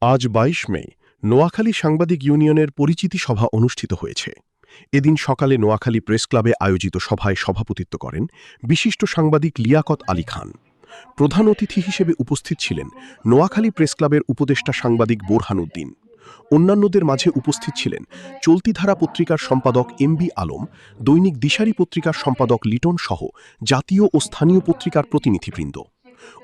আজ ২২ মে নোয়াখালী সাংবাদিক ইউনিয়নের পরিচিতি সভা অনুষ্ঠিত হয়েছে। এদিন সকালে নোয়াখালী প্রেস ক্লাবে আয়োজিত সভায় সভাপতিত্ব করেন বিশিষ্ট সাংবাদিক লিয়াকত আলী খান। প্রধান অতিথি হিসেবে উপস্থিত ছিলেন নোয়াখালী প্রেস ক্লাবের উপদেষ্টা সাংবাদিক বোরহান উদ্দিন। অন্যান্যদের মাঝে উপস্থিত ছিলেন চলতিধারা পত্রিকার সম্পাদক এমবি আলম, দৈনিক দিশারি পত্রিকার সম্পাদক লিটন সহ জাতীয় ও স্থানীয় পত্রিকার প্রতিনিধিবৃন্দ।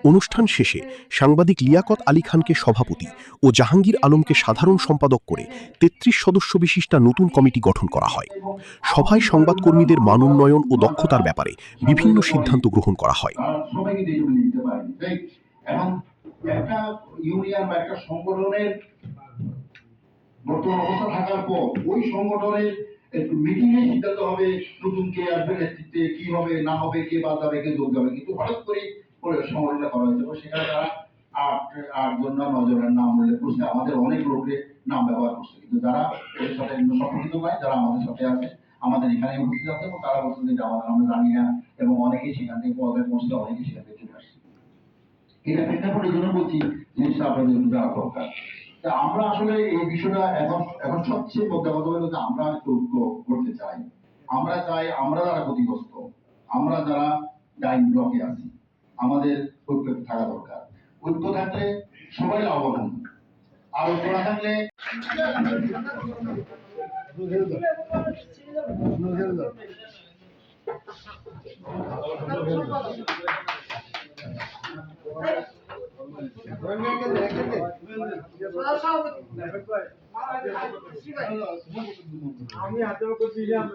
অনুষ্ঠান শেষে সাংবাদিক লিয়াকত আলী খানকে সভাপতি ও জাহাঙ্গীর আলমকে সাধারণ সম্পাদক করে ৩৩ সদস্য বিশিষ্ট নতুন কমিটি গঠন করা হয়। সভায় সংবাদকর্মীদের মানোন্নয়ন ও দক্ষতার ব্যাপারে বিভিন্ন সিদ্ধান্ত গ্রহণ করা হয়। বর্তমান অবস্থা থাকার পর ওই সংগঠনের মিটিং এ সিদ্ধান্ত হবে নতুন কে আসবে, নেতৃত্বে কি হবে না হবে, কে বাদ যাবে, কে যোগ যাবে। কিন্তু হঠাৎ করে সংগঠনটা করা হয়েছে, সেখানে তারা আটজন না ৯ জনের নাম উল্লেখ করছে। আমাদের অনেক লোকের নাম ব্যবহার করছে, কিন্তু যারা এর সাথে সম্পর্কিত নয়, যারা আমাদের সাথে আছে, আমাদের এখানে উপস্থিত আছে এবং তারা বলছেন যে আমাদের আমরা জানি না, এবং অনেকেই সেখান থেকে পদত্যাগ করছে, অনেকেই সেখান থেকে চলে আসছে। এটা প্রেক্ষাপটের জন্য বলছি জিনিসটা আপনাদের জানা দরকার। আমরা আসলে এই বিষয়টা এখন সবচেয়ে প্রত্যাগত হলো যে আমরা ঐক্য করতে চাই। আমরা চাই, আমরা যারা ক্ষতিগ্রস্ত, আমরা যারা ডাইন ব্লকে আছি, আমাদের ঐক্য থাকা দরকার। ঐক্য থাকলে সবাই লাভবান, আর ঐক্য না থাকলে আমি হাতে দিলাম